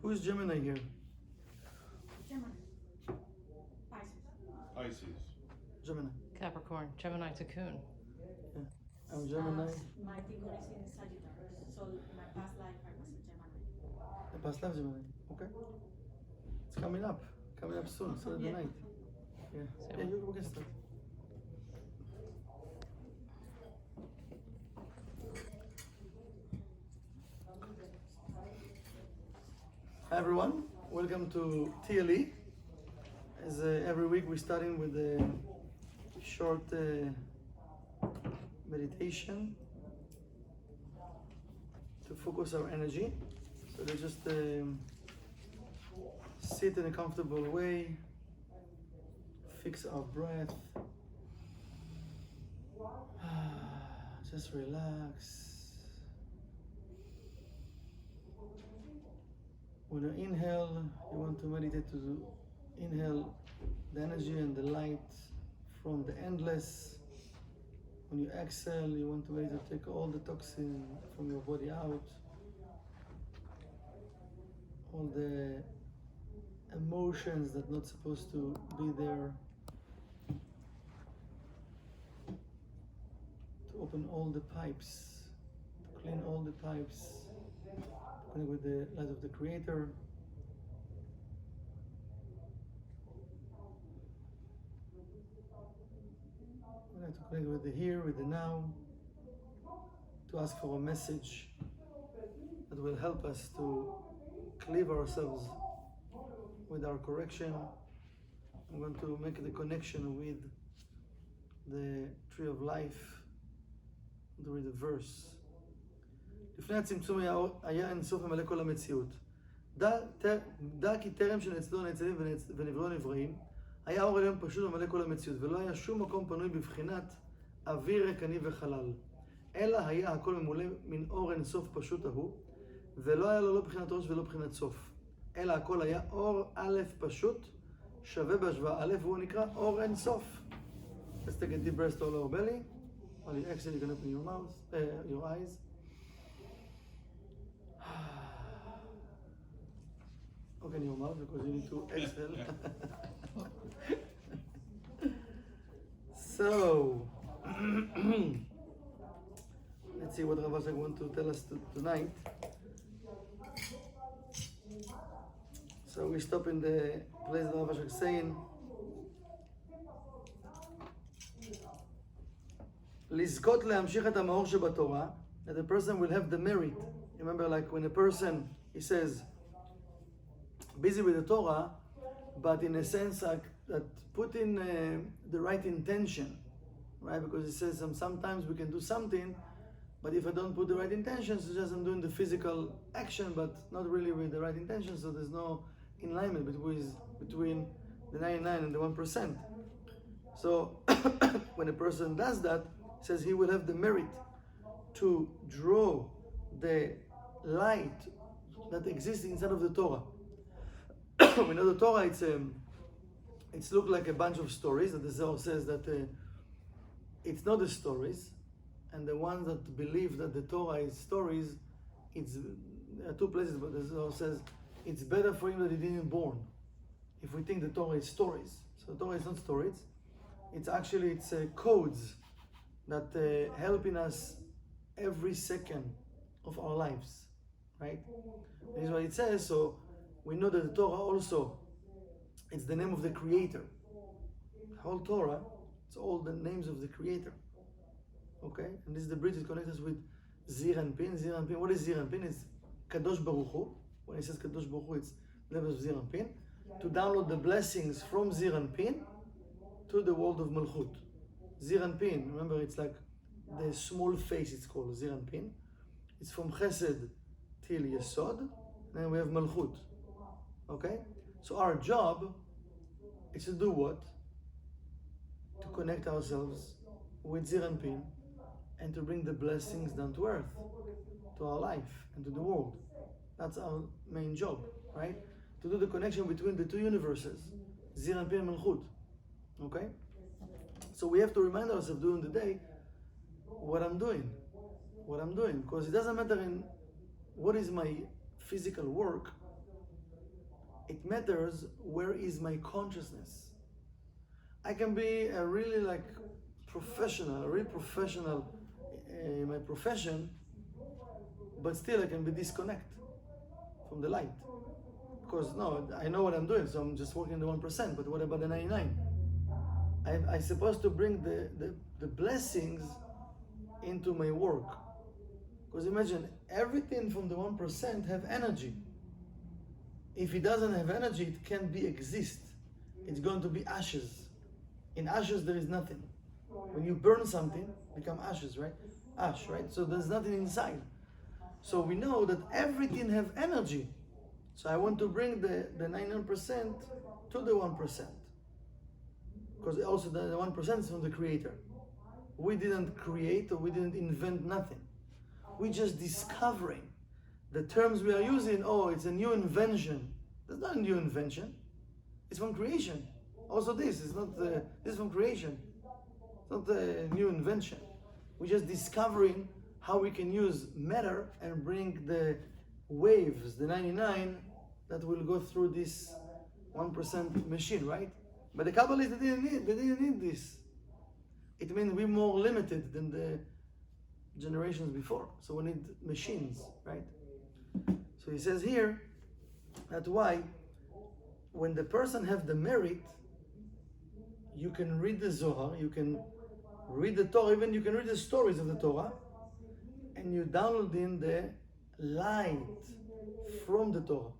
Who's Gemini here? Gemini. Pisces. Gemini. Capricorn, Gemini, Cocoon. Yeah. I'm Gemini. My Tikkun is in Sagittarius, so my past life I was a Gemini. The past life Gemini. Okay. It's coming up. Coming up soon. Saturday Yeah. night. Yeah. Yeah, we can start. Hi everyone. Welcome to TLE. As every week we're starting with a short meditation to focus our energy. So let's just sit in a comfortable way, fix our breath, just relax. When you inhale, you want to meditate to inhale the energy and the light from the endless. When you exhale, you want to meditate to take all the toxin from your body out. All the emotions that are not supposed to be there. To open all the pipes, to clean all the pipes, to connect with the light of the Creator. We have to connect with the here, with the now, to ask for a message that will help us to cleave ourselves with our correction. I'm going to make the connection with the tree of life, with the verse. לפני הצמצום היה אינסוף ממלא כל המציאות. דע כי טרם שנצלו נצלים ונבראו נבראים, היה אור עליון פשוט ממלא כל המציאות, ולא היה שום מקום פנוי בבחינת אוויר ריקני וחלל. אלא היה הכל ממולא מן אור אינסוף פשוט ההוא, ולא היה לו לא בחינת ראש ולא בחינת סוף. אלא הכל היה אור א' פשוט, שווה בהשוואה א', והוא נקרא אור אינסוף. Let's take a deep breath all over belly. While you exhale, you can open your mouth, your eyes. Open your mouth because you need to exhale. So, let's see what Rav Ashak wants to tell us tonight. So we stop in the place that Rav Ashak is saying, לזכות להמשיך את המאור שבתורה, that the person will have the merit. Remember, like when a person, he says, busy with the Torah, but in a sense like that put in the right intention, right? Because it says sometimes we can do something, but if I don't put the right intentions, it's just I'm doing the physical action, but not really with the right intention, so there's no alignment between the 99 and the 1%. So when a person does that, it says he will have the merit to draw the light that exists inside of the Torah. We know the Torah, it's looked like a bunch of stories, that the Zohar says that it's not the stories, and the ones that believe that the Torah is stories, there are two places, but the Zohar says it's better for him that he didn't born. If we think the Torah is stories, so the Torah is not stories, it's codes that helping us every second of our lives, right? This is what it says. So we know that the Torah also, it's the name of the Creator. The whole Torah, it's all the names of the Creator. Okay? And this is the bridge that connects us with Zir Anpin. Zir Anpin, what is Zir Anpin? It's Kadosh Baruch Hu. When it says Kadosh Baruch Hu, it's the level of Zir Anpin. To download the blessings from Zir Anpin to the world of Malchut. Zir Anpin, remember, it's like the small face, it's called Zir Anpin. It's from Chesed till Yesod, and then we have Malchut. Okay? So our job is to do what? To connect ourselves with Zir Anpin and to bring the blessings down to earth, to our life and to the world. That's our main job, right? To do the connection between the two universes, Zir Anpin and Malchut. Okay? So we have to remind ourselves during the day what I'm doing, because it doesn't matter in what is my physical work, It matters where is my consciousness. I can be a really like professional, a real professional in my profession, but still I can be disconnect from the light. Because no, I know what I'm doing, so I'm just working the 1%, but what about the 99? I'm supposed to bring the blessings into my work. Because imagine, everything from the 1% have energy. If it doesn't have energy, it can't be exist. It's going to be ashes. In ashes, there is nothing. When you burn something, become ashes, right? Ash, right? So there's nothing inside. So we know that everything have energy. So I want to bring the 99% to the 1%. Because also the 1% is from the Creator. We didn't create or we didn't invent nothing. We're just discovering. The terms we are using, oh, it's a new invention. That's not a new invention. It's from creation. Also this is not, this is from creation. It's not a new invention. We're just discovering how we can use matter and bring the waves, the 99, that will go through this 1% machine, right? But the Kabbalists, they didn't need this. It means we're more limited than the generations before. So we need machines, right? So he says here, that's why when the person have the merit, you can read the Zohar, you can read the Torah, even you can read the stories of the Torah, and you download in the light from the Torah.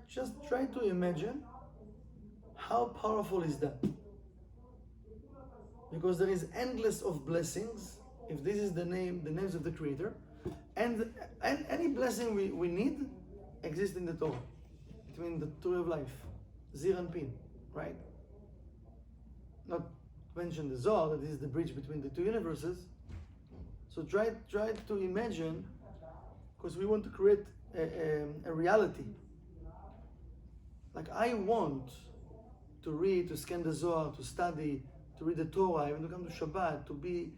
Just try to imagine how powerful is that. Because there is endless of blessings, if this is the names of the Creator, and any blessing we need exists in the Torah. It means the Torah of life, Zir and Pin, right? Not to mention the Zohar, that is the bridge between the two universes. So try to imagine, because we want to create a reality. Like I want to read, to scan the Zohar, to study, to read the Torah, even to come to Shabbat, to be,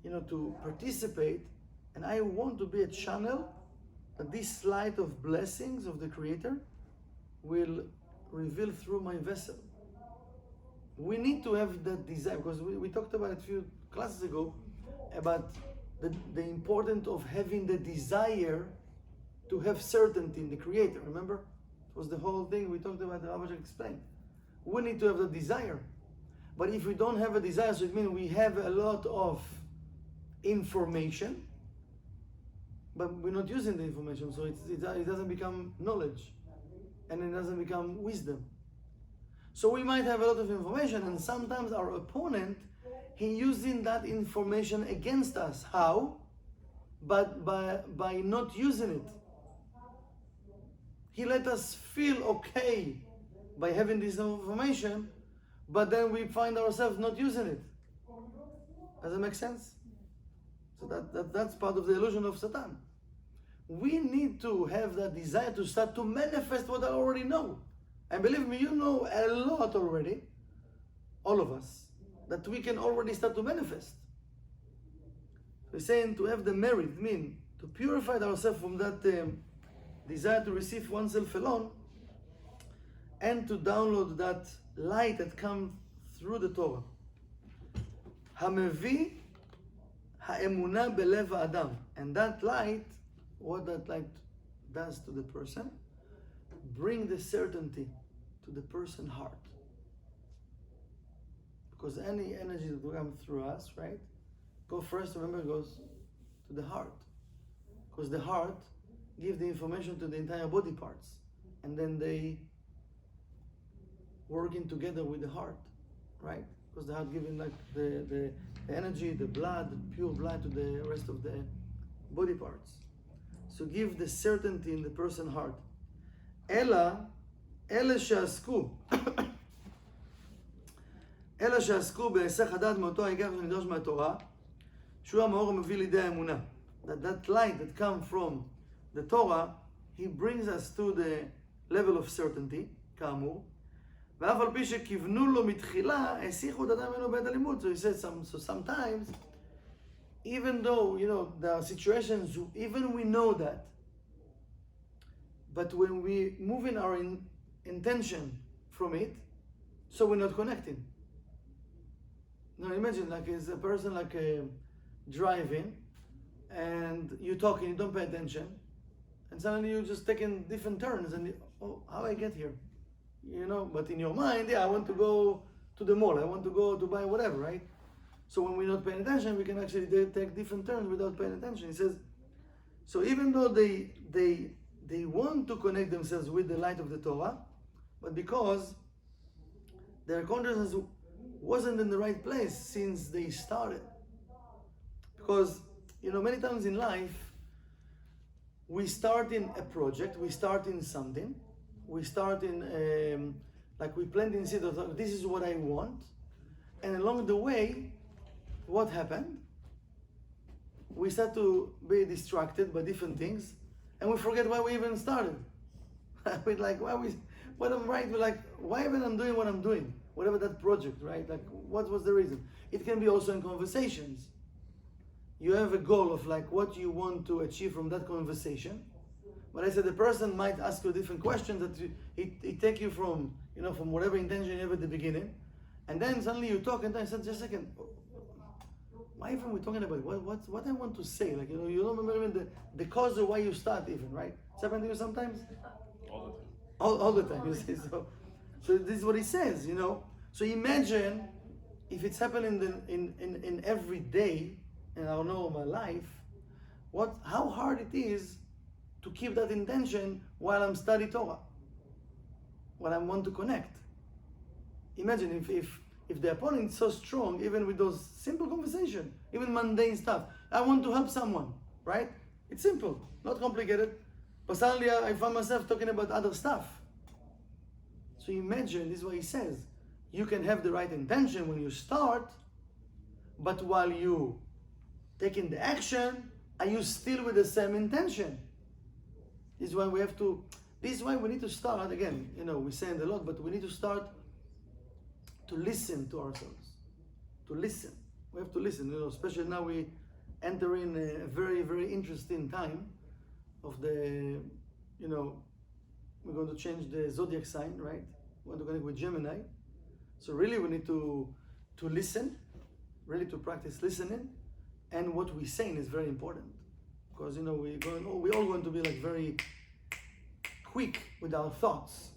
to participate, and I want to be a channel that this light of blessings of the Creator will reveal through my vessel. We need to have that desire, because we talked about it a few classes ago, about the importance of having the desire to have certainty in the Creator. Remember? It was the whole thing we talked about, the Rabbi explained. We need to have the desire. But if we don't have a desire, so it means we have a lot of information, but we're not using the information, so it doesn't become knowledge, and it doesn't become wisdom. So we might have a lot of information, and sometimes our opponent, he using that information against us. How? But by not using it. He let us feel okay by having this information, but then we find ourselves not using it. Does that make sense? So that's part of the illusion of Satan. We need to have that desire to start to manifest what I already know. And believe me, you know a lot already, all of us, that we can already start to manifest. We're saying to have the merit, mean to purify ourselves from that desire to receive oneself alone, and to download that light that comes through the Torah. המביא האמונה בלב האדם. And that light, what that light does to the person, bring the certainty to the person's heart. Because any energy that will come through us, right, go first, remember, goes to the heart. Because the heart gives the information to the entire body parts. And then they working together with the heart, right? Because the heart giving like the energy, the blood, the pure blood to the rest of the body parts. So give the certainty in the person's heart. אלה שעסקו בהיסח הדעת מאותו העיקר שנדרש מהתורה, שהוא המאור המביא לידי האמונה. That light that comes from the Torah, he brings us to the level of certainty, כאמור. ואף על פי שכיוונו לו מתחילה, הסיחו את אדם ממנו בעת הלימוד. So he said, so sometimes, even though, there are situations, even we know that, but when we move in our intention from it, so we're not connecting. Now imagine like it's a person like driving, and you're talking, you don't pay attention, and suddenly you're just taking different turns, and oh, how I get here, you know? But in your mind, yeah, I want to go to the mall, I want to go to buy whatever, right? So when we're not paying attention, we can actually take different turns without paying attention. He says, so even though they want to connect themselves with the light of the Torah, but because their consciousness wasn't in the right place since they started. Because, you know, many times in life, we start in a project, we start in something, we start in, like we plant in seed of, this is what I want, and along the way, what happened? We start to be distracted by different things, and we forget why we even started. We're like, what I'm right, we're like, why even I'm doing what I'm doing? Whatever that project, right? Like, what was the reason? It can be also in conversations. You have a goal of like what you want to achieve from that conversation. But I said the person might ask you different questions that it take you from, you know, from whatever intention you have at the beginning, and then suddenly you talk, and then I said, just a second, why even we talking about what I want to say? Like, you know, you don't remember even the cause of why you start even, right? It's happened to you sometimes? All the time. All the time, you see. So this is what he says, you know. So imagine if it's happening in every day in our normal life, how hard it is to keep that intention while I'm studying Torah, while I want to connect. Imagine if the opponent is so strong, even with those simple conversation, even mundane stuff. I want to help someone, right? It's simple, not complicated. But suddenly I find myself talking about other stuff. So imagine, this is what he says. You can have the right intention when you start, but while you taking the action, are you still with the same intention? This is why we have to, this is why we need to start, again, you know, we say it a lot, but we need to start to listen to ourselves. To listen. We have to listen, you know, especially now we enter in a very, very interesting time of the, you know, we're going to change the zodiac sign, right? We want to connect with Gemini. So really we need to listen, really to practice listening, and what we're saying is very important. Because, you know, we're all going to be like very quick with our thoughts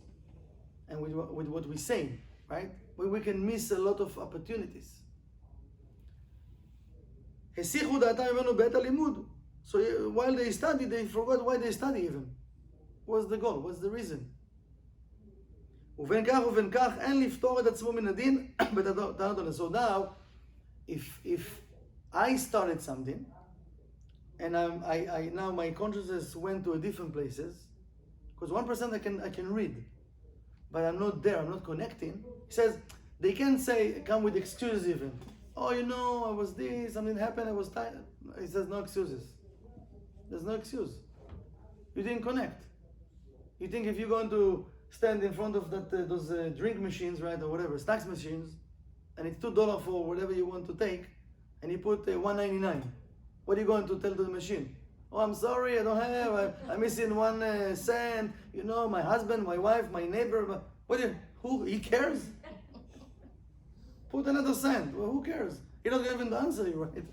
and with what we say, right? We can miss a lot of opportunities. הסיחו דעתם ממנו בעת הלימוד. So while they study, they forgot why they study even. What's the goal? What's the reason? ובין כך אין לפתור את עצמו מן הדין בטענות עונש. So now, if I started something, and I now my consciousness went to a different places, because 1% I can read, but I'm not there, I'm not connecting. He says they can say, come with excuses even. Oh, you know, I was this, something happened, I was tired. He says no excuses. There's no excuse. You didn't connect. You think if you're going to stand in front of those drink machines, right, or whatever, snacks machines, and it's $2 for whatever you want to take, and you put $1.99, what are you going to tell to the machine? Oh, I'm sorry, I don't have, I'm missing 1 cent, you know, my husband, my wife, my neighbor, who, he cares? Put another cent, well, who cares? He doesn't even answer you, right?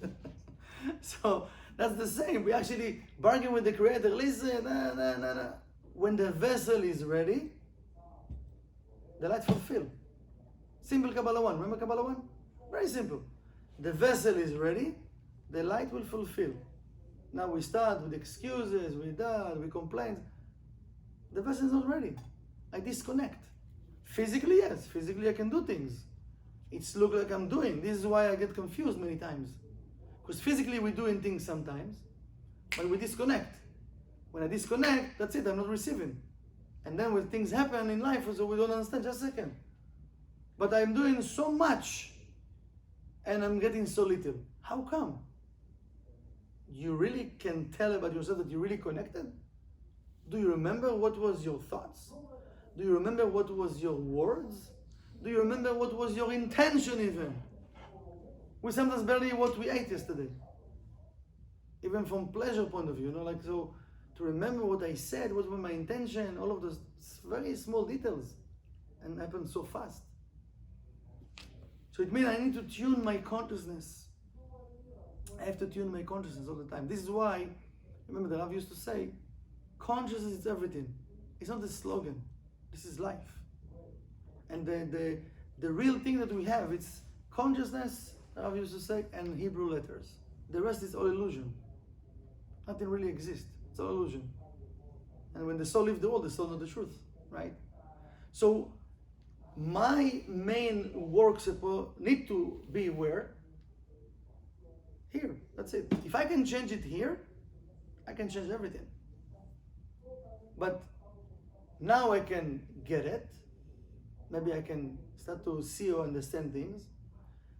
So, that's the same, we actually bargain with the Creator, listen, when the vessel is ready, the light fulfill. Simple Kabbalah 1, remember Kabbalah 1? Very simple. The vessel is ready, the light will fulfill. Now we start with excuses, we complain. The vessel is not ready. I disconnect. Physically, yes. Physically, I can do things. It's look like I'm doing. This is why I get confused many times. Because physically we're doing things sometimes, but we disconnect. When I disconnect, that's it, I'm not receiving. And then when things happen in life, so we don't understand, just a second. But I'm doing so much, and I'm getting so little. How come? You really can tell about yourself that you're really connected? Do you remember what was your thoughts? Do you remember what was your words? Do you remember what was your intention even? We sometimes barely what we ate yesterday. Even from pleasure point of view, you know, like so to remember what I said, what was my intention, all of those very small details, and happen so fast. So it means I need to tune my consciousness. I have to tune my consciousness all the time. This is why, remember the Rav used to say, consciousness is everything. It's not a slogan. This is life. And the real thing that we have, it's consciousness, Rav used to say, and Hebrew letters. The rest is all illusion. Nothing really exists. It's all illusion. And when the soul leaves the world, the soul knows the truth, right? So my main work need to be where? Here. That's it. If I can change it here, I can change everything. But now I can get it. Maybe I can start to see or understand things.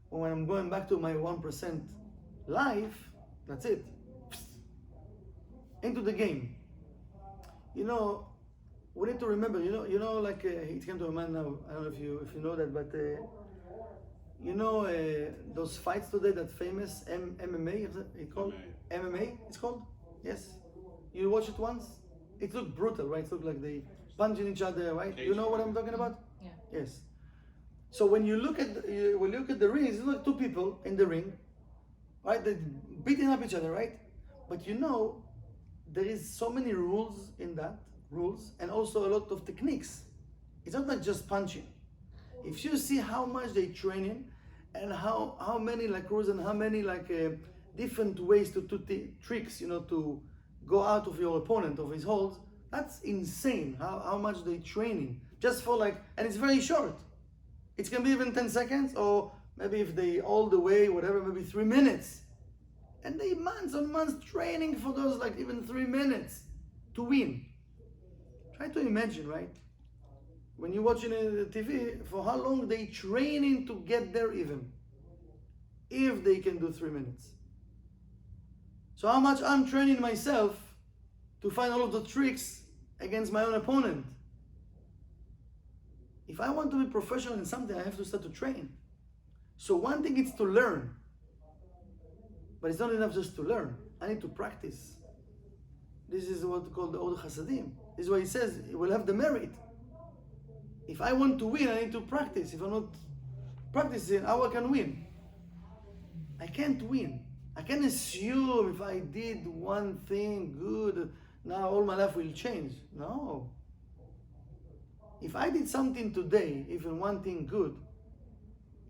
When I'm going back to my 1% life, that's it. Into the game. You know, we need to remember. You know, like it came to my mind now. I don't know if you know that, but you know those fights today that famous MMA. Is it called MMA? It's called. Yes. You watch it once. It looked brutal, right? It looked like they punching each other, right? You know what I'm talking about? Yeah. Yes. So when you look at the ring, it's like two people in the ring, right? They're beating up each other, right? But you know, there is so many rules in that, and also a lot of techniques. It's not like just punching. If you see how much they training, and how many like rules and how many like different ways to do tricks, you know, to go out of your opponent, of his holds, that's insane. How much they training just for like, and it's very short. It can be even 10 seconds, or maybe if they all the way, whatever, maybe 3 minutes. And they months on months training for those like even 3 minutes to win. Try to imagine, right? When you're watching the TV, for how long they training to get there even. If they can do 3 minutes. So how much I'm training myself to find all of the tricks against my own opponent. If I want to be professional in something, I have to start to train. So one thing is to learn. But it's not enough just to learn. I need to practice. This is what we call the Od Chasadim. This is why he says it will have the merit. If I want to win, I need to practice. If I'm not practicing, how I can win? I can't win. I can't assume if I did one thing good, now all my life will change. No. If I did something today, even one thing good,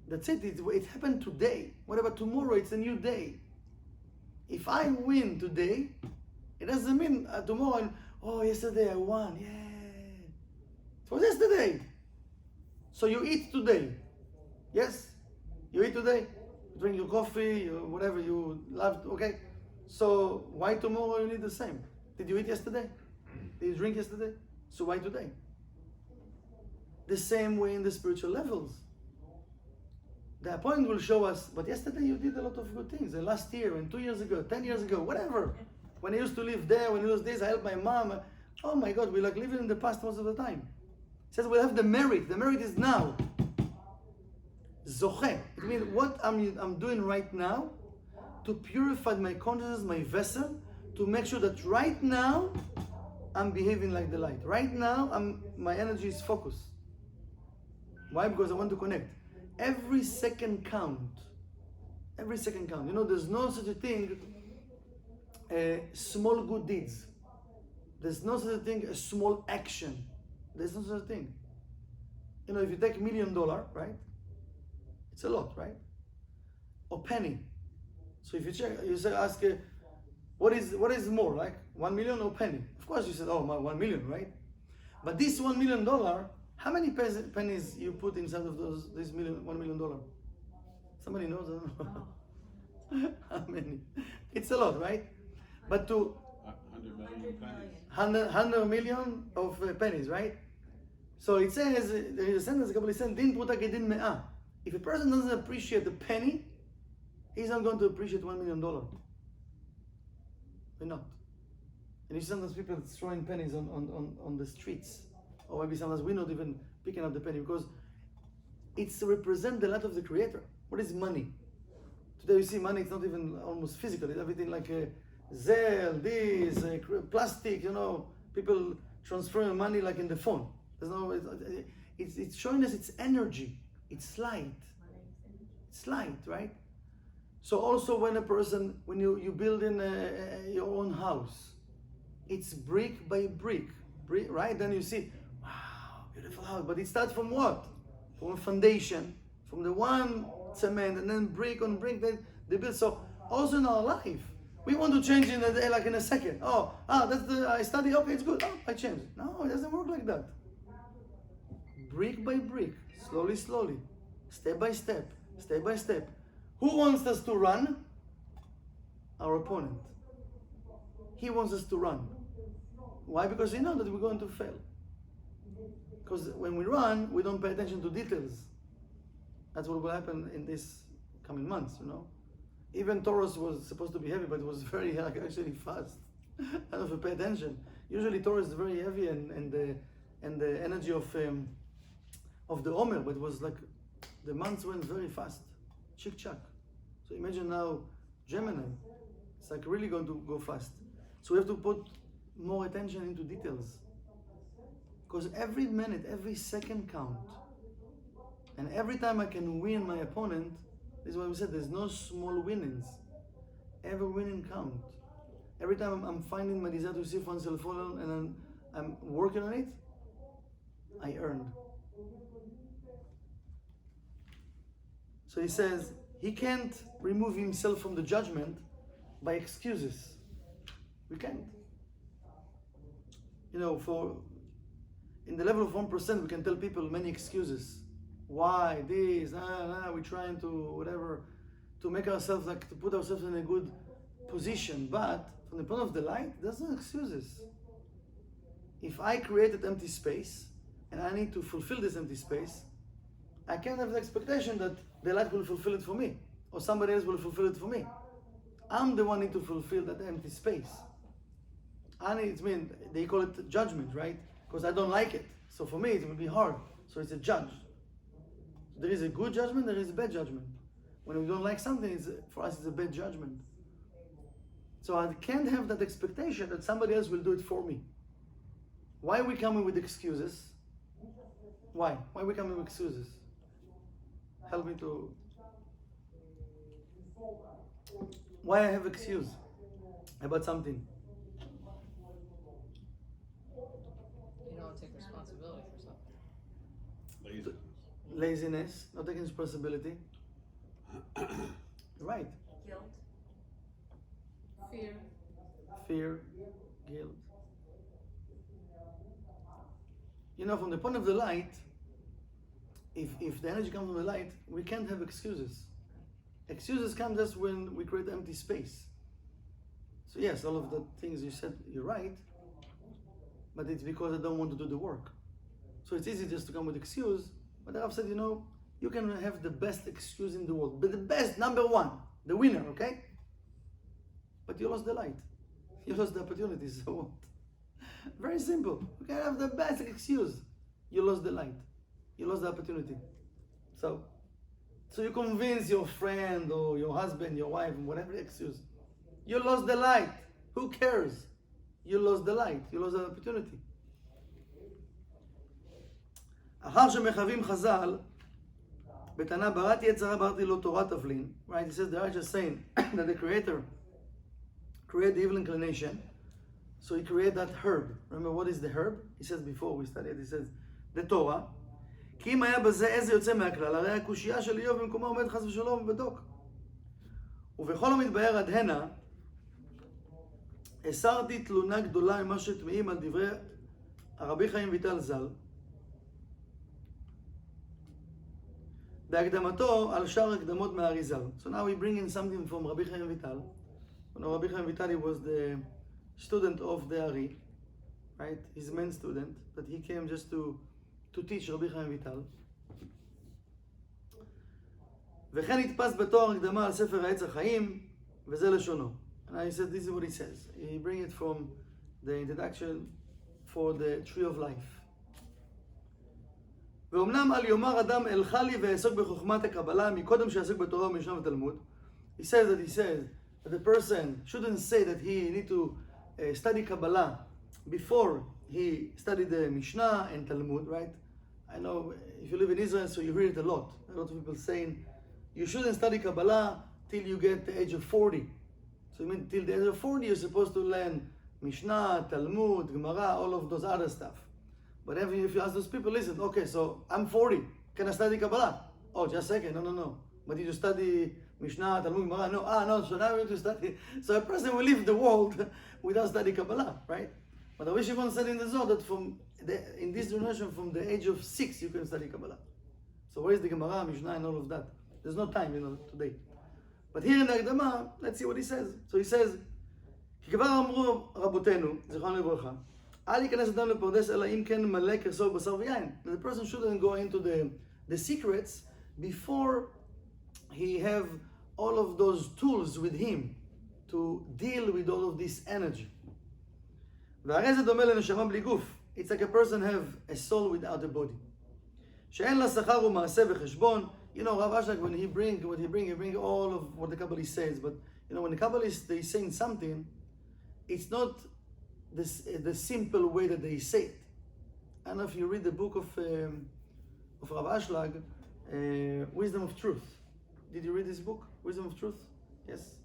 that's it. It happened today. What about tomorrow? It's a new day. If I win today, it doesn't mean tomorrow, yesterday I won. Yeah. It was yesterday. So you eat today. Yes? You eat today. You drink your coffee, whatever you love. Okay? So why tomorrow you need the same? Did you eat yesterday? Did you drink yesterday? So why today? The same way in the spiritual levels. The appointment will show us, but yesterday you did a lot of good things. And last year, and 2 years ago, 10 years ago, whatever. When I used to live there, when it was this, I helped my mom. Oh my God, we like living in the past most of the time. It says we'll have the merit. The merit is now. Zoche. It means what I'm doing right now to purify my consciousness, my vessel, to make sure that right now I'm behaving like the light. Right now my energy is focused. Why? Because I want to connect. Every second count. Every second count. You know, there's no such a thing, small good deeds. There's no such a thing, a small action. There's no such a thing. You know, if you take $1 million, right? It's a lot, right? Or penny. So if you check, ask, what is more, like 1 million or penny? Of course you said, oh, my 1 million, right? But this $1 million, how many pennies you put inside of this $1 million? Somebody knows? I don't know. How many? It's a lot, right? But to 100 million pennies. 100 million of pennies, right? So it says, there is a sentence, a couple of sentences, din puta kedin me'ah. If a person doesn't appreciate the penny, he's not going to appreciate $1 million. They're not. And you see sometimes people throwing pennies on the streets. Or maybe sometimes we're not even picking up the penny because it's to represent the light of the Creator. What is money? Today you see money, it's not even almost physical. It's everything like Zelle, this, plastic, people transferring money like in the phone. There's no, it's showing us its energy. It's light. It's light, right? So also when you build in your own house, it's brick by brick, right? Then you see, wow, beautiful house. But it starts from what? From a foundation, from the one cement, and then brick on brick, they build. So also in our life, we want to change in a day, like in a second. I study, okay, it's good. Oh, I change. No, it doesn't work like that. Brick by brick, slowly, step by step. Who wants us to run? Our opponent. He wants us to run. Why? Because he knows that we're going to fail. Because when we run, we don't pay attention to details. That's what will happen in these coming months, Even Taurus was supposed to be heavy, but it was very actually fast. I don't know if you pay attention. Usually Taurus is very heavy and the energy of the Omer, but it was like the months went very fast. Chick chack. So imagine now Gemini. It's like really going to go fast. So we have to put more attention into details. Because every minute, every second count. And every time I can win my opponent, this is why we said there's no small winnings. Every winning count. Every time I'm finding my desire to see oneself fallen and I'm working on it, I earned. So he says he can't remove himself from the judgment by excuses. We can't. In the level of 1%, we can tell people many excuses. Why this? We're trying to whatever, to make ourselves to put ourselves in a good position. But from the point of the light, there's no excuses. If I created empty space and I need to fulfill this empty space, I can't have the expectation that the light will fulfill it for me or somebody else will fulfill it for me. I'm the one need to fulfill that empty space. They call it judgment, right? Because I don't like it. So for me, it will be hard. So it's a judge. There is a good judgment, there is a bad judgment. When we don't like something, for us it's a bad judgment. So I can't have that expectation that somebody else will do it for me. Why are we coming with excuses? Why? Why are we coming with excuses? Help me to... Why I have excuse about something? You don't take responsibility for something. Laziness. Not taking responsibility. Right. Guilt. Fear, guilt. From the point of the light, if the energy comes from the light, we can't have excuses. Excuses come just when we create empty space. So yes, all of the things you said, you're right, but it's because I don't want to do the work. So it's easy just to come with excuse, but I've said, you can have the best excuse in the world, but the best, number one, the winner, okay? But you lost the light. You lost the opportunity, so what? Very simple. You can have the best excuse. You lost the light. You lost the opportunity. So you convince your friend or your husband, your wife, whatever excuse. You lost the light. Who cares? You lost the light. You lost the opportunity. אחר שמחווים חז"ל, בתנא בראתי יצר הרע בראתי לו תורת תבלין, right? He says the righteous saying that the Creator created the evil inclination, so he created that herb. Remember what is the herb? He says before we studied, he says the Torah. כי אם היה בזה איזה יוצא מהכלל, הרי הקושייה של איוב במקומה עומד חס ושלום ובדוק. ובכל המתבהר עד הנה, הסרתי תלונה גדולה ממה שטמאים על דברי הרבי חיים ויטל ז"ל, בהקדמתו על שאר הקדמות מהאריזל. So now we bring in something from Rabbi Chaim Vital. Rabbi Chaim Vital was the student of the Ari, right? His main student, but he came just to teach Rabbi Chaim Vital. וכן נתפס בתואר הקדמה על ספר העץ החיים, וזה לשונו. And I said, this is what he says. He bring it from the introduction for the tree of life. ואומנם על יאמר אדם אלכה לי ואעסוק בחוכמת הקבלה מקודם שיעסוק בתורה ומשנה ותלמוד. He says that the person shouldn't say that he need to study Kabbalah before he studied the Mishnah and Talmud, right? I know if you live in Israel, so you hear it a lot. A lot of people saying, you shouldn't study Kabbalah till you get the age of 40. So you mean till the age of 40, you're supposed to learn Mishnah, Talmud, Gemara, all of those other stuff. But if you ask those people, listen, okay, so I'm 40, can I study Kabbalah? Oh, just a second, no. But did you study Mishnah, Talmud, Gemara? No, so now we have to study. So a person will leave the world without studying Kabbalah, right? But I wish you said in the Zohar that in this generation, from the age of 6, you can study Kabbalah. So where is the Gemara, Mishnah, and all of that? There's no time, today. But here in the Akdama, let's see what he says. So he says, כי כבר אמרו רבותינו, זכרנו לברכה, אל ייכנס אדם לפרדס אלא אם כן מלא כרסו בשר ויין. The person shouldn't go into the secrets before he have all of those tools with him to deal with all of this energy. והרי זה דומה לנשמה בלי גוף. It's like a person have a soul without a body. שאין לה שכר ומעשה וחשבון. Rav Ashlag, when he bring all of what the Kabbalist says, but when the Kabbalists, they saying something, it's not the simple way that they say it. I don't know if you read the book of Rav Ashlag, Wisdom of Truth. Did you read this book, Wisdom of Truth? Yes.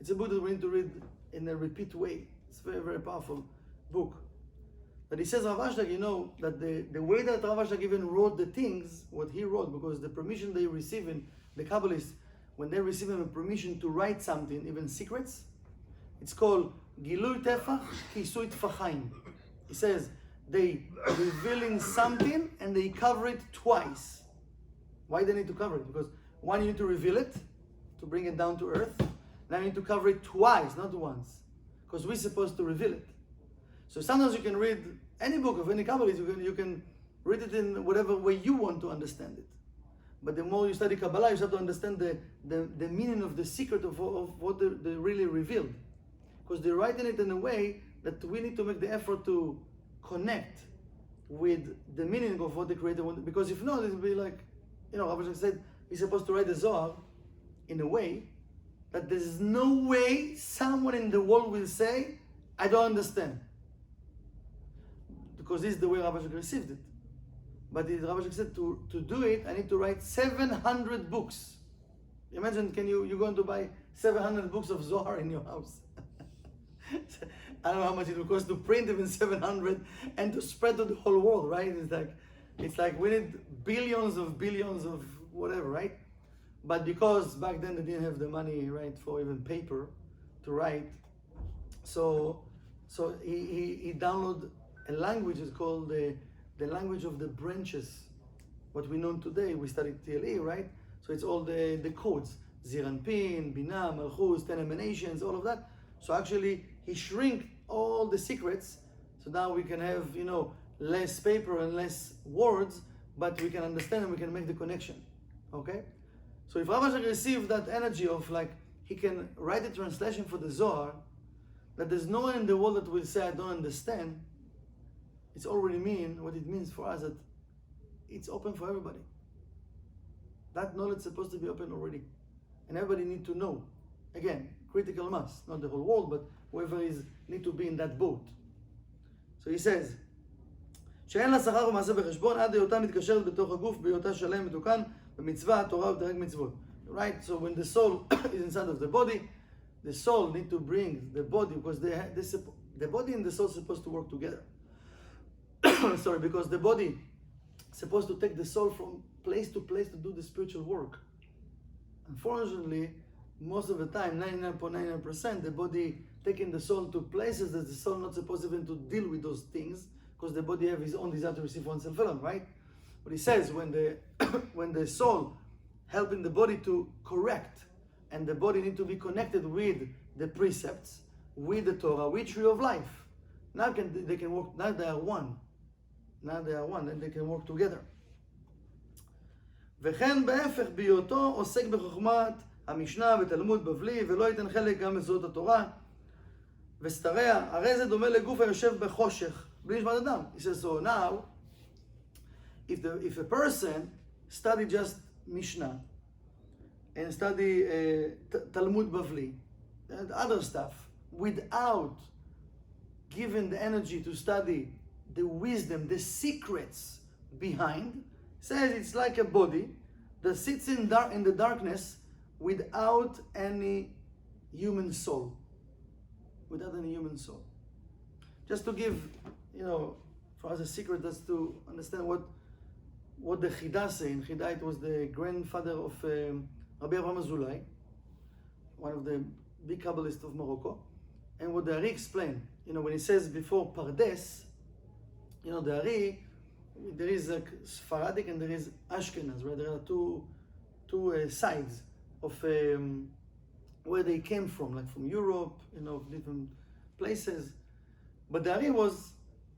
It's a book that we need to read in a repeat way. It's a very, very powerful book. But he says, Rav Ashlag, that the way that Rav Ashlag even wrote the things, what he wrote, because the permission they receive in the Kabbalists, when they receive him a permission to write something, even secrets, it's called Gilui Tefach Kisui Tfachaim. He says, they revealing something and they cover it twice. Why they need to cover it? Because one, you need to reveal it, to bring it down to earth. Now you need to cover it twice, not once. Because we're supposed to reveal it. So sometimes you can read any book of any Kabbalist, you can read it in whatever way you want to understand it. But the more you study Kabbalah, you start to understand the meaning of the secret of what they really revealed. Because they're writing it in a way that we need to make the effort to connect with the meaning of what the Creator wanted. Because if not, it will be like, Rabbi Shach said, he's supposed to write the Zohar in a way that there's no way someone in the world will say, I don't understand. Because this is the way Rabbi Shach received it. But Rabbi Shach said, to do it, I need to write 700 books. Imagine, you're going to buy 700 books of Zohar in your house. I don't know how much it will cost to print even 700 and to spread to the whole world, right? It's like we need billions of whatever, right? But because back then they didn't have the money, right, for even paper to write, so he downloaded a language. It's called the language of the branches. What we know today, we studied TLE, right? So it's all the codes, Zir Anpin, Binah, Malchus, 10 emanations, all of that. So actually, he shrink all the secrets. So now we can have, less paper and less words, but we can understand and we can make the connection. Okay? So if Rav Ashlag received that energy of he can write a translation for the Zohar, that there's no one in the world that will say, I don't understand, it's already what it means for us, that it's open for everybody. That knowledge is supposed to be open already. And everybody need to know. Again, critical mass, not the whole world, but whoever need to be in that boat. So he says, שאין לה שכר ומעשה בחשבון עד היותה מתקשרת בתוך הגוף בהיותה שלם מתוקן במצווה, התורה ודרג מצוות. Right? So when the soul is inside of the body, the soul need to bring the body, because the body and the soul are supposed to work together. Sorry, because the body is supposed to take the soul from place to place to do the spiritual work. Unfortunately, most of the time, 99.99%, the body taking the soul to places that the soul not supposed even to deal with those things, because the body have his own desire to receive oneself alone, right? But he says when the soul helping the body to correct, and the body need to be connected with the precepts, with the Torah, with tree of life. Now they can work. Now they are one. And they can work together. וכן בהפך בהיותו עוסק בחוכמת המשנה ותלמוד בבלי ולא ייתן חלק גם בסודות התורה וסתריה, הרי זה דומה לגוף היושב בחושך בלי נשמת אדם. He says, so now if a person study just Mishnah and study Talmud Bavli and other stuff without given the energy to study the wisdom, the secrets behind, says it's like a body that sits in the darkness without any human soul. Without any human soul. Just to give, for us a secret, that's to understand what the Chida say. In Chida, it was the grandfather of Rabbi Avraham Azulai, one of the big Kabbalists of Morocco. And what the Ari explained, when he says before Pardes, the Ari, there is like Sephardic and there is Ashkenaz, right? There are two sides of where they came from, like from Europe, different places. But the Ari was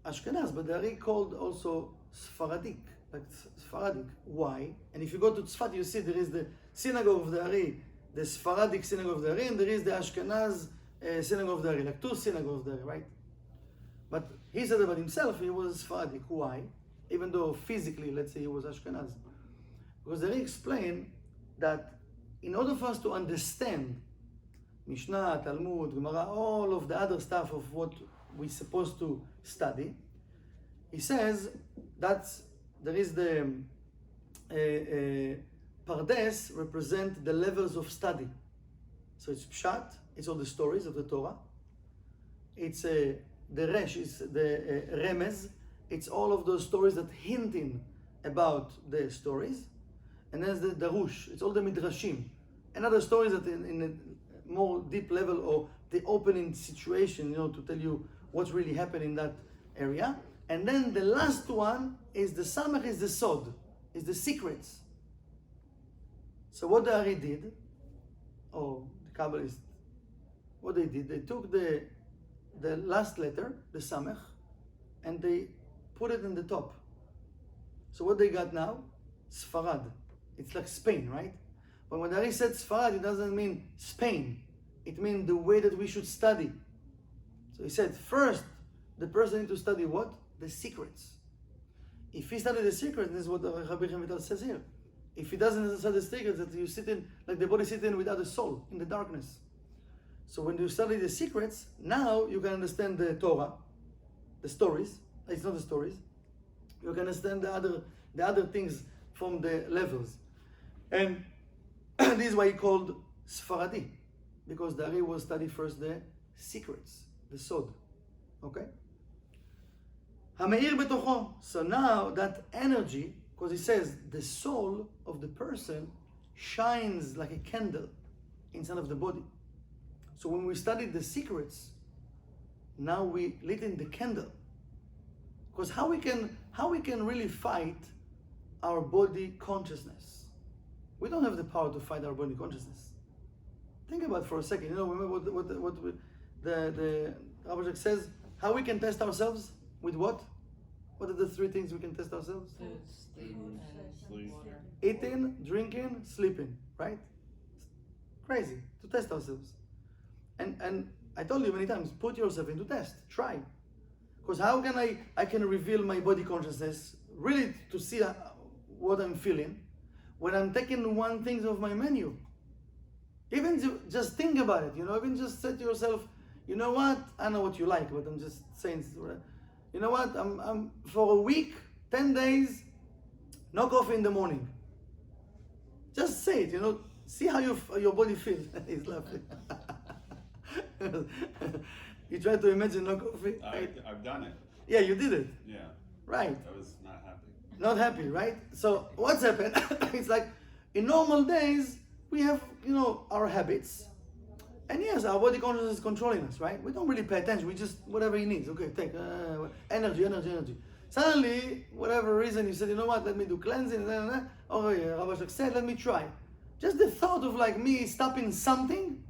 Ashkenaz, but the Ari called also Sephardic, like Sephardic. Why? And if you go to Tzfat, you see there is the synagogue of the Ari, the Sephardic synagogue of the Ari, and there is the Ashkenaz synagogue of the Ari, like two synagogues of the Ari, right? But he said about himself, he was Sephardic. Why? Even though physically, let's say, he was Ashkenaz. Because the Ari explained that in order for us to understand Mishnah, Talmud, Gemara, all of the other stuff of what we're supposed to study, he says that there is the Pardes represent the levels of study. So it's Pshat, it's all the stories of the Torah. It's the Resh, it's the Remez, it's all of those stories that hinting about the stories. And then there's the Darush, it's all the Midrashim. And other stories that in a more deep level, or the opening situation, to tell you what's really happened in that area. And then the last one is the Samech, is the Sod, is the secrets. So what the Ari did, or the Kabbalists, what they did, they took the last letter, the Samech, and they put it in the top. So what they got now? Sfarad. It's like Spain, right? But when the Ari said Sfarad, it doesn't mean Spain. It means the way that we should study. So he said, first, the person needs to study what? The secrets. If he studies the secrets, this is what Rabbi Chaim Vital says here. If he doesn't study the secrets, that you sit in, like the body sitting without a soul, in the darkness. So when you study the secrets, now you can understand the Torah, the stories. It's not the stories. You can understand the other things from the levels. And this is why he called Sfaradi, because the Ari will study first the secrets, the Sod. Okay? Hameir betocho. So now that energy, because he says the soul of the person shines like a candle inside of the body. So when we study the secrets, now we lit in the candle. Because how we can really fight our body consciousness? We don't have the power to fight our body consciousness. Think about it for a second. Remember what the Rabbi Jack says? How we can test ourselves? With what? What are the three things we can test ourselves? Food, sleep, and water. Eating, drinking, sleeping, right? Crazy to test ourselves. And I told you many times, put yourself into test. Try. Because how can I can reveal my body consciousness really to see what I'm feeling when I'm taking one thing of my menu? Even just think about it, even just say to yourself, you know what? I know what you like, but I'm just saying, you know what? I'm for a week, 10 days, no coffee in the morning. Just say it, see how your body feels. He's laughing. You try to imagine no coffee. I've done it. Yeah, you did it. Yeah. Right. I was not happy. Not happy, right? So what's happened? It's like in normal days we have, our habits, and yes, our body consciousness is controlling us, right? We don't really pay attention. We just whatever he needs. Okay, take energy. Suddenly, whatever reason, you said, you know what? Let me do cleansing. Oh yeah, Rabbi Shak said, let me try. Just the thought of like me stopping something,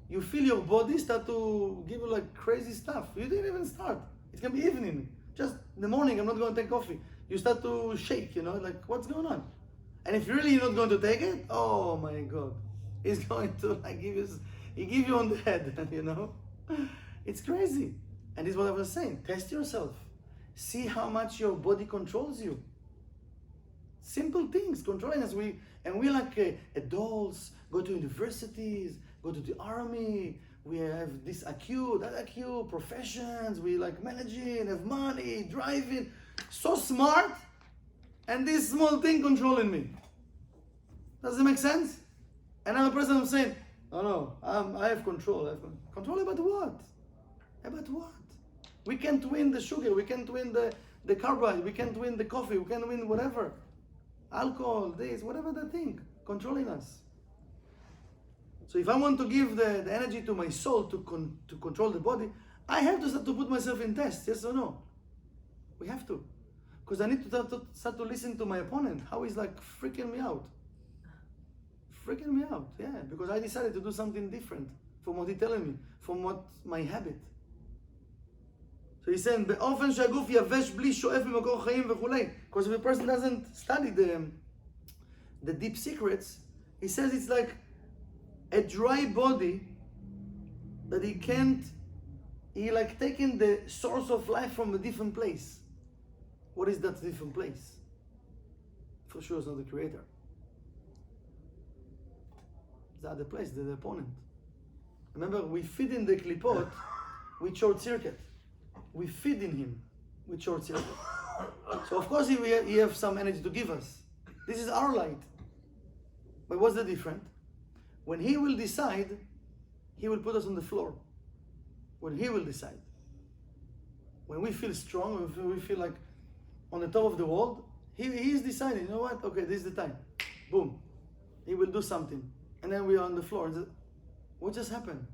you feel your body start to give you like crazy stuff. You didn't even start. It can be evening. Just in the morning, I'm not going to take coffee. You start to shake, like what's going on? And if really you're not going to take it, oh my God, he's going to like give you on the head, It's crazy. And this is what I was saying. Test yourself. See how much your body controls you. Simple things controlling us. We like adults, go to universities, go to the army. we have this IQ, that IQ, professions, we like managing, have money, driving, so smart, and this small thing controlling me. Does it make sense? And I'm a person who's saying, no, I have control. Control about what? About what? We can't win the sugar, we can't win the carbohydrate, we can't win the coffee, we can't win whatever. Alcohol, this, whatever the thing, controlling us. So if I want to give the energy to my soul to control the body, I have to start to put myself in test, yes or no? We have to. Because I need to start to listen to my opponent, how he's like freaking me out. Freaking me out, yeah, because I decided to do something different from what he's telling me, from what my habit. So he's saying, באופן שהגוף יבש בלי שואף ממקור חיים וכולי. Because if a person doesn't study the deep secrets, he says it's like a dry body that he like taking the source of life from a different place. What is that different place? For sure it's not the creator. It's the other place, the opponent. Remember, we feed in the klipot with short circuit. We feed in him with short circuit. So of course he have some energy to give us. This is our light. But what's the difference? When he will decide, he will put us on the floor. When he will decide. When we feel strong, when we feel like on the top of the world, he is deciding, you know what? Okay, this is the time. Boom. He will do something. And then we are on the floor. What just happened?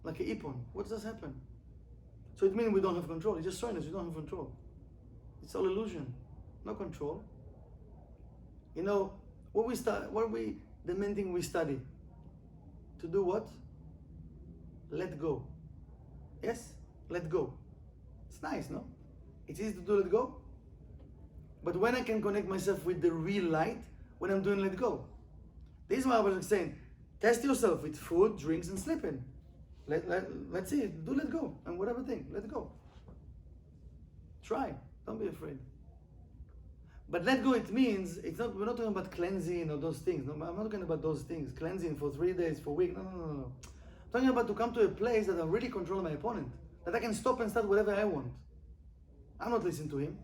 Like a ippon. What just happened? So it means we don't have control. He's just showing us we don't have control. It's all illusion. No control. You know, the main thing we study? To do what? Let go. Yes? Let go. It's nice, no? It's easy to do let go. But when I can connect myself with the real light, when I'm doing let go. This is why I was saying, test yourself with food, drinks, and sleeping. Let's see, do let go, and whatever thing, let go. Try, don't be afraid. But let go, it means, we're not talking about cleansing or those things. No, I'm not talking about those things, cleansing for 3 days, for a week, no. I'm talking about to come to a place that I really control my opponent, that I can stop and start whatever I want. I'm not listening to him.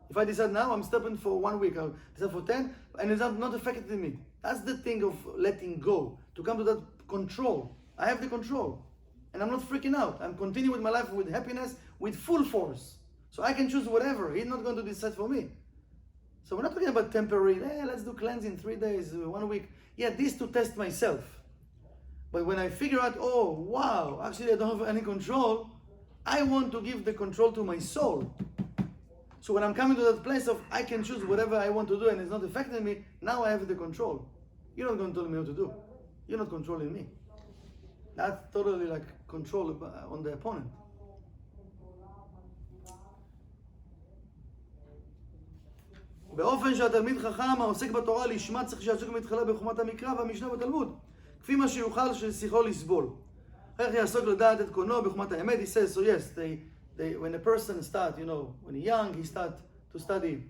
If I decide now, I'm stopping for 1 week, I'll decide for 10, and it's not affecting me. That's the thing of letting go, to come to that control. I have the control, and I'm not freaking out. I'm continuing with my life with happiness, with full force. So I can choose whatever. He's not going to decide for me. So we're not talking about temporary, let's do cleansing 3 days, 1 week. Yeah, this to test myself. But when I figure out, oh, wow, actually I don't have any control, I want to give the control to my soul. So when I'm coming to that place of I can choose whatever I want to do and it's not affecting me, now I have the control. You're not going to tell me what to do. You're not controlling me. That's totally like control on the opponent. באופן שהתלמיד חכם העוסק בתורה לשמה צריך שיעסוק מתחילה בחוכמת המקרא והמשנה בתלמוד, כפי מה שיוכל ששיחו לסבול. איך יעסוק לדעת את קונו בחוכמת האמת? He says, so yes, when a person start, when he's young, he start to study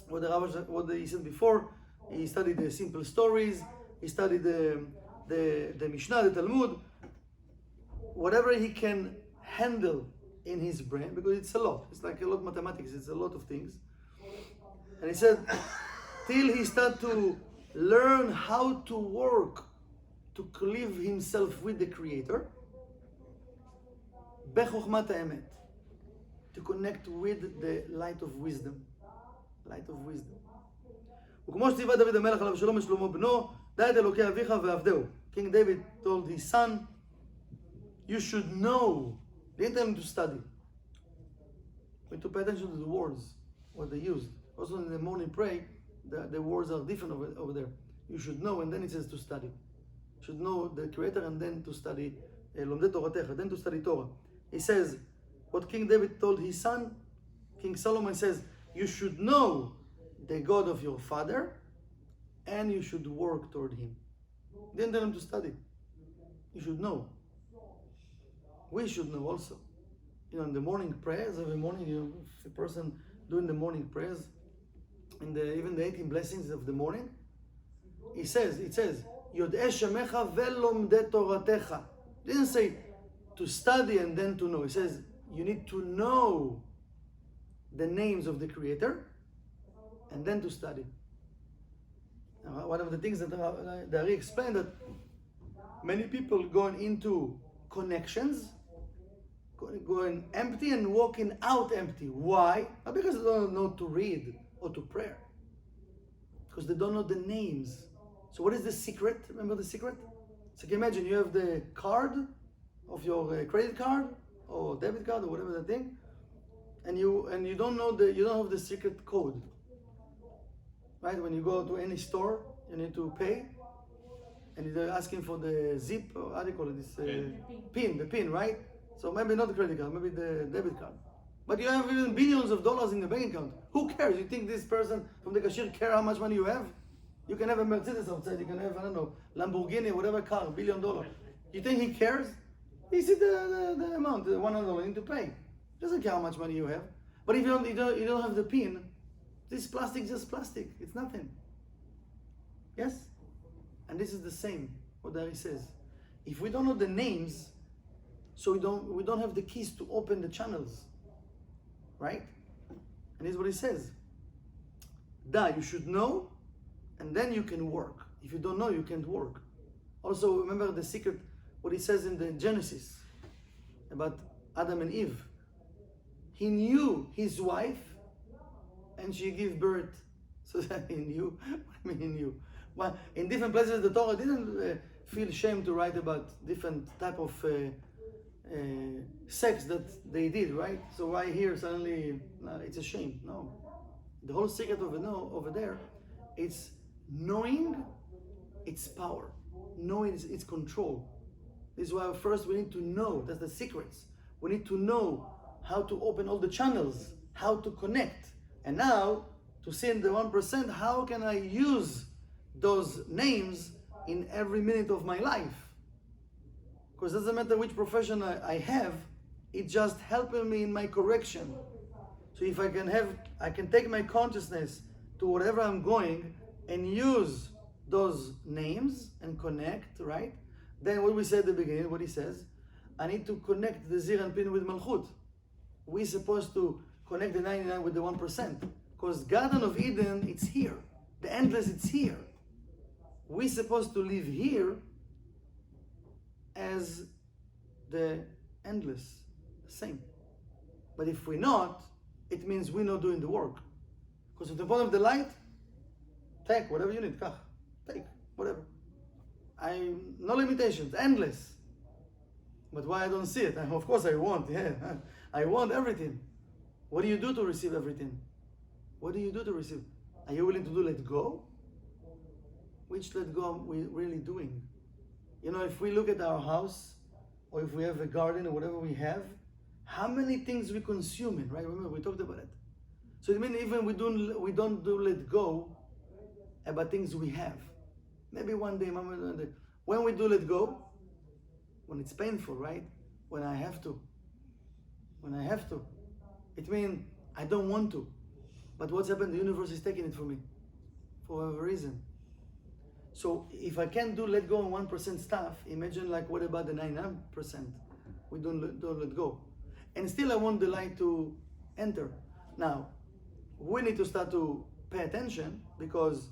what he said before. He studied the simple stories, he studied the Mishnah, the Talmud, whatever he can handle in his brain, because it's a lot. It's like a lot of mathematics, it's a lot of things. And he said, till he start to learn how to work, to live himself with the Creator, בחוכמת האמת, to connect with the light of wisdom. Light of wisdom. וכמו שציווה דוד המלך עליו שלום לשלמה בנו, דע את אלוקי אביך ועבדהו. King David told his son, you should know. He didn't tell him to study. We need to pay attention to the words, what they used. Also in the morning pray, the words are different over there. You should know, and then it says to study. You should know the Creator and then to study לומדי תורתך, then to study Torah. He says, what King David told his son, King Solomon says, you should know the God of your father and you should work toward him. He didn't tell him to study. You should know. We should know also. In the morning prayers, every morning, if a person doing the morning prayers, even the 18 blessings of the morning, it says, Yod'eh Shemecha ve'lomdei Toratecha. It didn't say to study and then to know. It says you need to know the names of the Creator and then to study. Now, one of the things that the Ari explained, that many people going into connections, going empty and walking out empty. Why? Not because they don't know to read or to pray, because they don't know the names. So what is the secret? Remember the secret? So you can imagine you have the card of your credit card or debit card or whatever the thing, and you don't know you don't have the secret code. Right? When you go to any store, you need to pay, and they're asking for the zip, or how do you call it? This the pin, right? So maybe not the credit card, maybe the debit card. But you have even billions of dollars in the bank account. Who cares? You think this person from the cashier care how much money you have? You can have a Mercedes outside, you can have, I don't know, Lamborghini, whatever car, $1 billion. You think he cares? He sees the amount, the $100 you need to pay. He doesn't care how much money you have. But if you don't have the pin, this plastic is just plastic. It's nothing. Yes? And this is the same, what Dari says. If we don't know the names, so we don't have the keys to open the channels. Right? And this is what he says. You should know, and then you can work. If you don't know, you can't work. Also, remember the secret, what he says in the Genesis about Adam and Eve. He knew his wife, and she gave birth. So that he knew. What do you mean he knew? Well, in different places, the Torah didn't feel shame to write about different type of sex that they did, right? So why here suddenly it's a shame? No. The whole secret over there, it's knowing its power, knowing its control. This is why first we need to know. That's the secrets. We need to know how to open all the channels, how to connect. And now, to see in the 1%, how can I use those names in every minute of my life? Because it doesn't matter which profession I have, it's just helping me in my correction. So if I can take my consciousness to wherever I'm going and use those names and connect, right? Then what we said at the beginning, what he says, I need to connect the Zir and Pin with Malchut. We're supposed to connect the 99 with the 1%. Because Garden of Eden, it's here. The endless, it's here. We're supposed to live here as the endless, the same. But if we're not, it means we're not doing the work. Because at the bottom of the light, take whatever you need, kach, take whatever. No limitations, endless. But why I don't see it? Of course I want, yeah. I want everything. What do you do to receive everything? What do you do to receive? Are you willing to do let go? Which let go are we really doing? You know, if we look at our house, or if we have a garden or whatever we have, how many things we consume in, right? Remember, we talked about it. So it means even we don't do let go about things we have. Maybe one day, when we do let go, when it's painful, right? When I have to. It means I don't want to. But what's happened? The universe is taking it from me for whatever reason. So if I can't do let go on 1% stuff, imagine like what about the 99%? We don't let go. And still I want the light to enter. Now, we need to start to pay attention because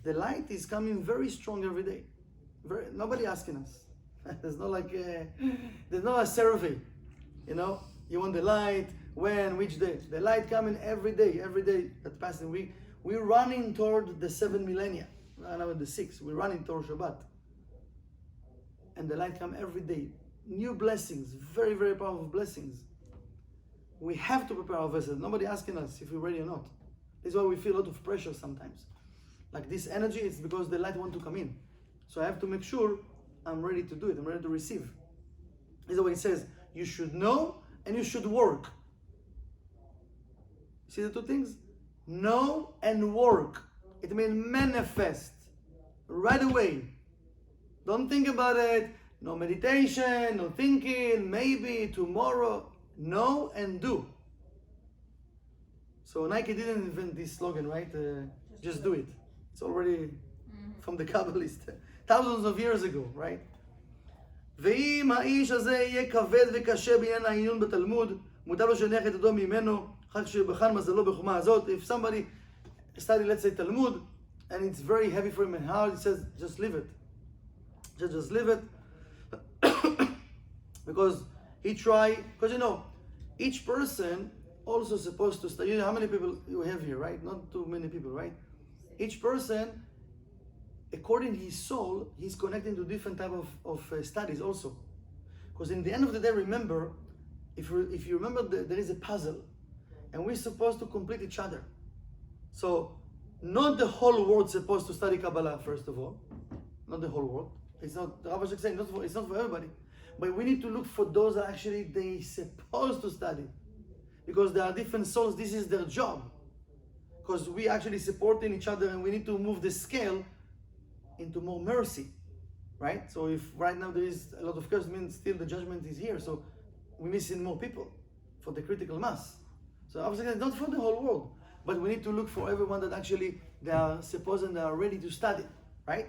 the light is coming very strong every day. Nobody asking us. There's no there's no a survey. You know, you want the light, when, which day. The light coming every day that passing week. We're running toward the 7 millennia. Now the 6, we're running toward Shabbat. And the light come every day. New blessings, very, very powerful blessings. We have to prepare our vessels. Nobody asking us if we're ready or not. This is why we feel a lot of pressure sometimes. Like this energy, it's because the light wants to come in. So I have to make sure I'm ready to do it. I'm ready to receive. This is what it says. You should know and you should work. See the two things? Know and work. It means manifest right away. Don't think about it. No meditation, no thinking, maybe tomorrow. Know and do. So Nike didn't invent this slogan, right? Just do it. It's already from the Kabbalist. Thousands of years ago, right? ואם האיש הזה יהיה כבד וקשה בעניין העיון בתלמוד, מותר לו שיניח את ידו ממנו, אחר שבחן מזלו בחומה הזאת. If somebody study, let's say, Talmud, and it's very heavy for him in heart, he says, just leave it. Just leave it. Because because you know, each person also supposed to study. You know how many people you have here, right? Not too many people, right? Each person, according to his soul, he's connecting to different type of studies also. Because in the end of the day, remember, if you remember, there is a puzzle, and we're supposed to complete each other. So, not the whole world supposed to study Kabbalah, first of all. Not the whole world. It's not, the Rav Ashlag saying, it's not for everybody. But we need to look for those that actually they supposed to study. Because there are different souls, this is their job. Because we actually supporting each other, and we need to move the scale into more mercy. Right? So if right now there is a lot of curse, means still the judgment is here. So we're missing more people for the critical mass. So obviously it's not for the whole world. But we need to look for everyone that actually they are supposed and they are ready to study. Right?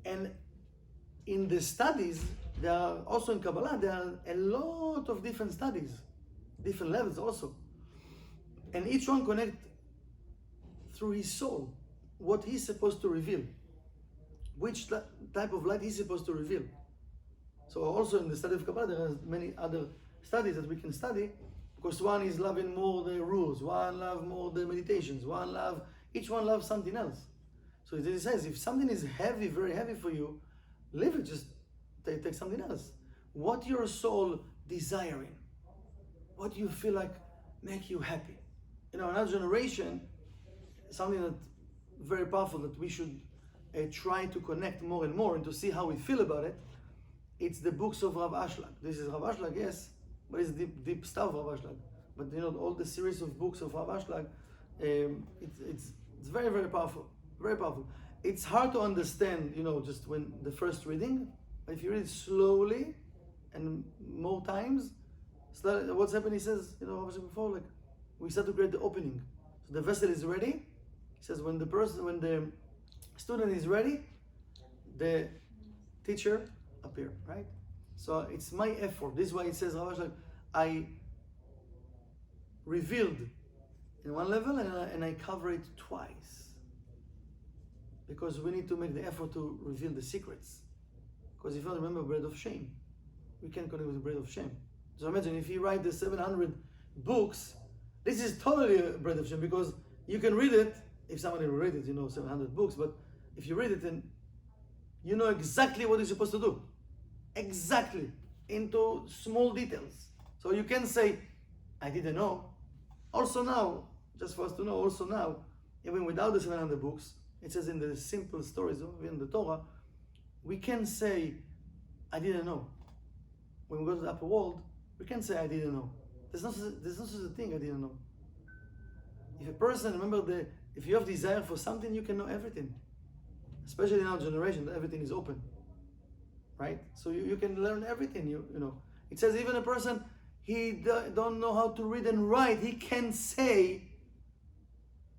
And in the studies, there are also in Kabbalah, there are a lot of different studies, different levels also. And each one connect through his soul, what he's supposed to reveal, which type of light he's supposed to reveal. So also in the study of Kabbalah, there are many other studies that we can study, because one is loving more the rules, one love more the meditations, each one loves something else. So it says, if something is heavy, very heavy for you, leave it, just take something else. What your soul desiring, what you feel like make you happy. You know, another generation, something that very powerful that we should try to connect more and more and to see how we feel about it. It's the books of Rav Ashlag. This is Rav Ashlag, yes, but it's deep stuff of Rav Ashlag. But you know, all the series of books of Rav Ashlag, it's very, very powerful. Very powerful. It's hard to understand, you know, just when the first reading. But if you read it slowly and more times, what's happened? He says, you know, obviously before, like we start to create the opening. So the vessel is ready. He says when the student is ready, the teacher appear, right? So it's my effort. This is why it says, like, I revealed in one level and I cover it twice. Because we need to make the effort to reveal the secrets. Because if you don't remember bread of shame, we can't connect with the bread of shame. So imagine if you write the 700 books, this is totally a bread of shame, because you can read it, if somebody will read it, you know, 700 books, but if you read it and you know exactly what you're supposed to do. Exactly. Into small details. So you can say, I didn't know. Also now, just for us to know, also now, even without the 700 books, it says in the simple stories of in the Torah, we can say, I didn't know. When we go to the upper world, we can say, I didn't know. There's no such a thing, I didn't know. If a person, remember, if you have desire for something, you can know everything. Especially in our generation, that everything is open. Right? So you can learn everything, you know. It says even a person, he don't know how to read and write, he can say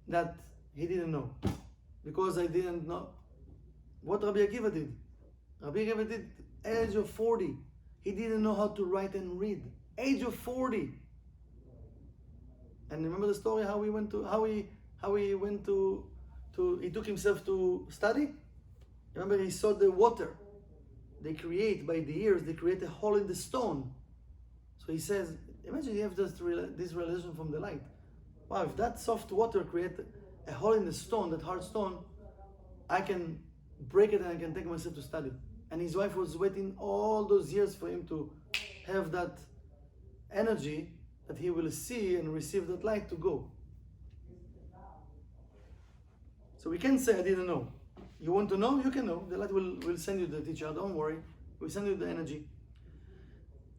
that he didn't know. Because I didn't know. What Rabbi Akiva did? Rabbi Akiva did age of 40. He didn't know how to write and read. Age of 40. And remember the story how he took himself to study? Remember he saw the water. They create by the ears, they create a hole in the stone. So he says, imagine you have this realization from the light. Wow, if that soft water creates a hole in the stone, that hard stone, I can break it and I can take myself to study. And his wife was waiting all those years for him to have that energy that he will see and receive that light to go. So we can say, I didn't know. You want to know? You can know. The light will send you the teacher, don't worry. We'll send you the energy.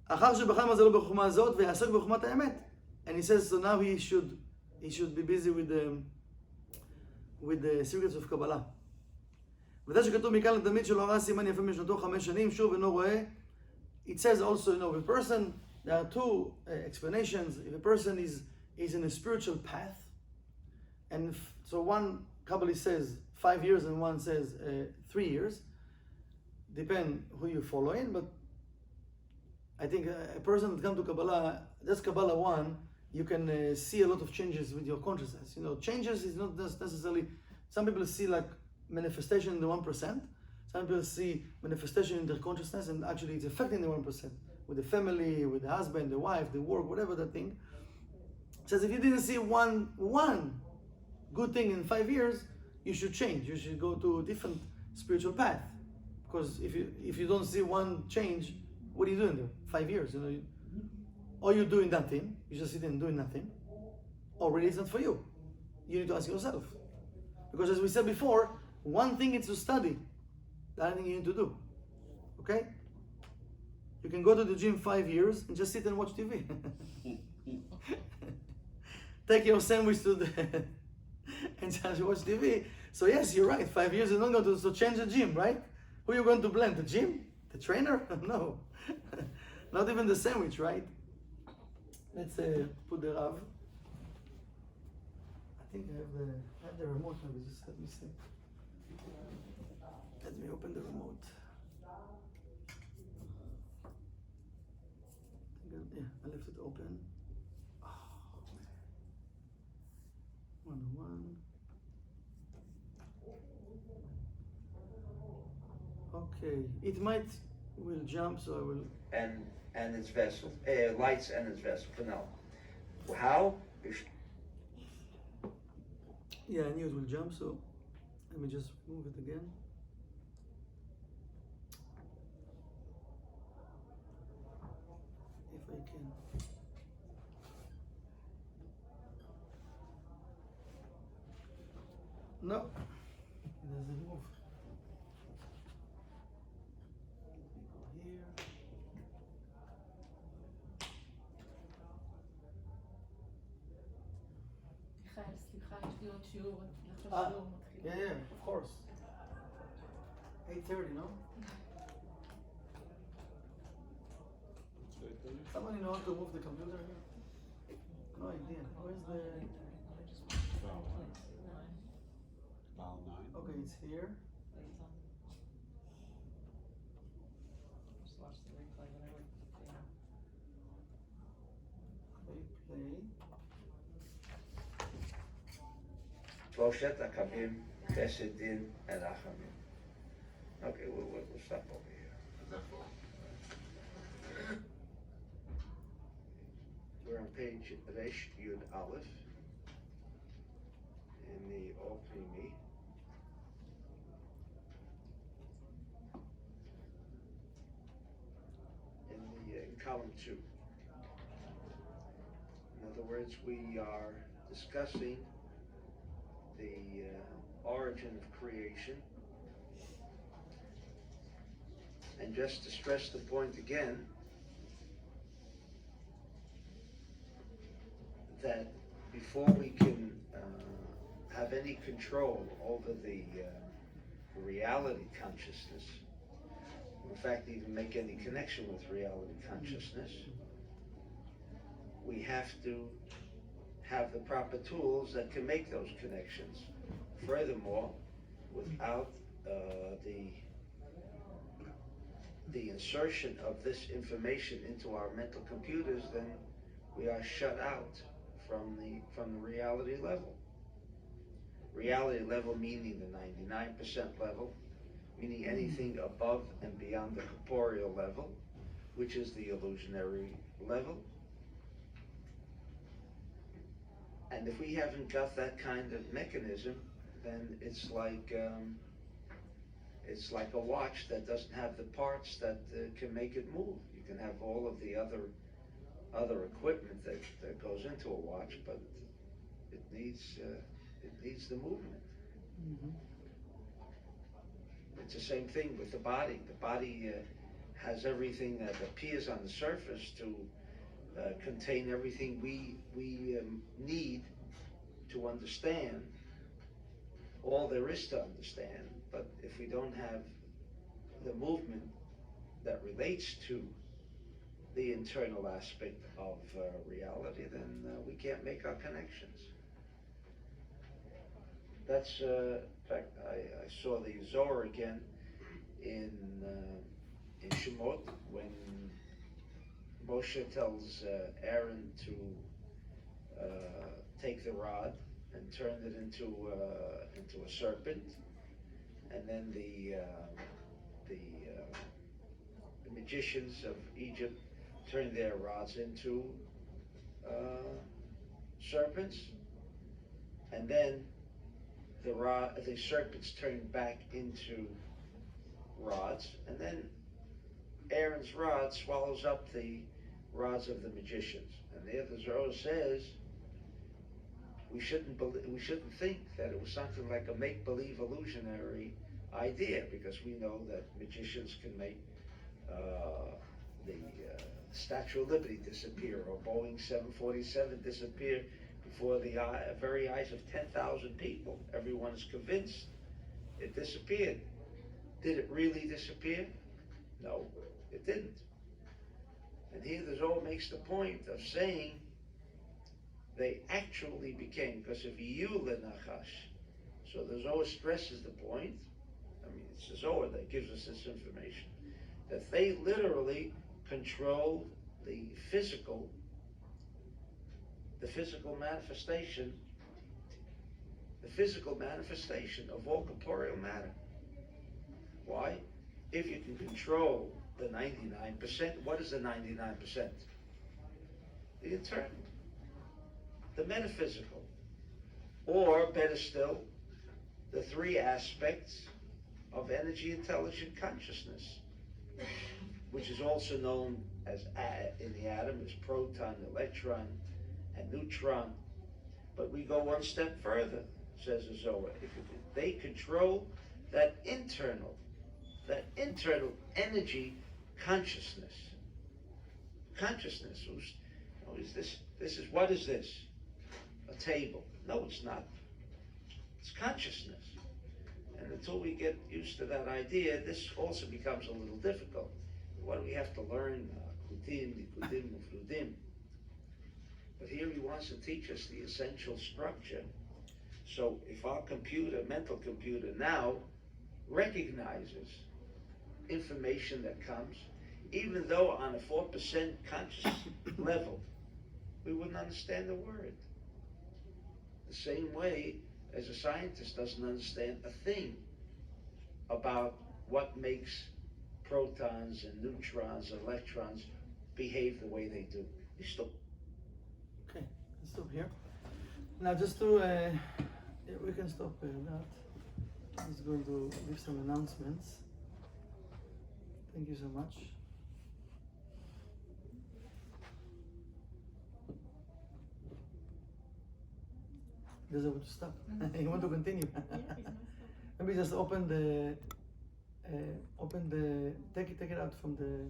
אחר שבחר מזלו בחוכמה הזאת ויעסוק בחוכמת האמת. And he says, so now he should be busy with the secrets of Kabbalah. וזה שכתוב מכאן לתלמיד שלא ראה סימן יפה משנתו 5 שנים, שוב אינו רואה. It says also, you know, if a person, there are two explanations. If a person is in a spiritual path, and so one Kabbalist says 5 years and one says 3 years. Depend who you follow in, but I think a person that comes to Kabbalah, just Kabbalah 1, you can see a lot of changes with your consciousness. You know, changes is not just necessarily, some people see like manifestation in the 1%, some people see manifestation in their consciousness and actually it's affecting the 1%, with the family, with the husband, the wife, the work, whatever that thing. It says if you didn't see one good thing in 5 years, you should change. You should go to a different spiritual path. Because if you don't see one change, what are you doing there? 5 years, you know. Or you're doing nothing, you just sit and doing nothing, or really it's not for you. You need to ask yourself. Because as we said before, one thing is to study, the other thing you need to do. Okay? You can go to the gym 5 years and just sit and watch TV. Take your sandwich to the and just watch TV. So yes, you're right, 5 years you're not going to change the gym, right? Who are you going to blame? The gym? The trainer? No. Not even the sandwich, right? Let's put the Rav. I think I have the remote, maybe just let me see. Let me open the remote. Yeah, I left it open. Oh, man. 101. Okay, it will jump, so I will. And its vessel, lights and its vessel. For now, how? Yeah, I knew it will jump, so let me just move it again. If I can. No, it doesn't move. Here. סליחה, יש לי עוד שיעור, עכשיו Ah, שיעור מתחיל. yeah, of course. 8:30, no? Somebody know how to move the computer here? No idea. Where's the? Val 9. Okay, it's here. Just watch the replay when I work with the Play. Sloshet Akabim, Chesed Din, and Achamim. Okay, we'll stop over here. We're on page Resh Yud Aleph in the All Primi. In column 2. In other words, we are discussing the origin of creation. And just to stress the point again, that before we can have any control over the reality consciousness, in fact even make any connection with reality consciousness, we have to have the proper tools that can make those connections. Furthermore, without the insertion of this information into our mental computers, then we are shut out from the reality level. Reality level meaning the 99% level, meaning anything above and beyond the corporeal level, which is the illusionary level. And if we haven't got that kind of mechanism, then it's like a watch that doesn't have the parts that can make it move. You can have all of the other equipment that goes into a watch, but it needs the movement. Mm-hmm. It's the same thing with the body. The body has everything that appears on the surface to contain everything we need to understand all there is to understand. But if we don't have the movement that relates to the internal aspect of reality, then we can't make our connections. that's, in fact, I saw the Zohar again in Shemot, when Moshe tells Aaron to take the rod and turn it into a serpent, and then the magicians of Egypt turned their rods into serpents, and then the serpents turned back into rods, and then Aaron's rod swallows up the rods of the magicians. And there the Zohar says we shouldn't think that it was something like a make-believe illusionary idea, because we know that magicians can make the Statue of Liberty disappear, or Boeing 747 disappear before the very eyes of 10,000 people. Everyone is convinced it disappeared. Did it really disappear? No, it didn't. And here the Zohar makes the point of saying they actually became, because of Yule Nachash. So the Zohar stresses the point, I mean, it's the Zohar that gives us this information, that they literally controlled the physical manifestation of all corporeal matter. Why? If you can control the 99%, what is the 99%? The internal, the metaphysical, or better still, the three aspects of energy intelligent consciousness, which is also known as, in the atom, as proton, electron, and neutron. But we go one step further, says the Zohar. They control that internal energy consciousness. Consciousness. What is this? A table. No, it's not. It's consciousness. And until we get used to that idea, this also becomes a little difficult. What do we have to learn? Kudim, Nikudim, Ufludim. But here he wants to teach us the essential structure. So if our mental computer now recognizes information that comes, even though on a 4% conscious level, we wouldn't understand the word. The same way as a scientist doesn't understand a thing about what makes protons and neutrons and electrons behave the way they do. Okay, let's stop here. Now just to, we can stop that. I'm just going to give some announcements. Thank you so much. Doesn't want to stop. You want to continue? Maybe just take it out from the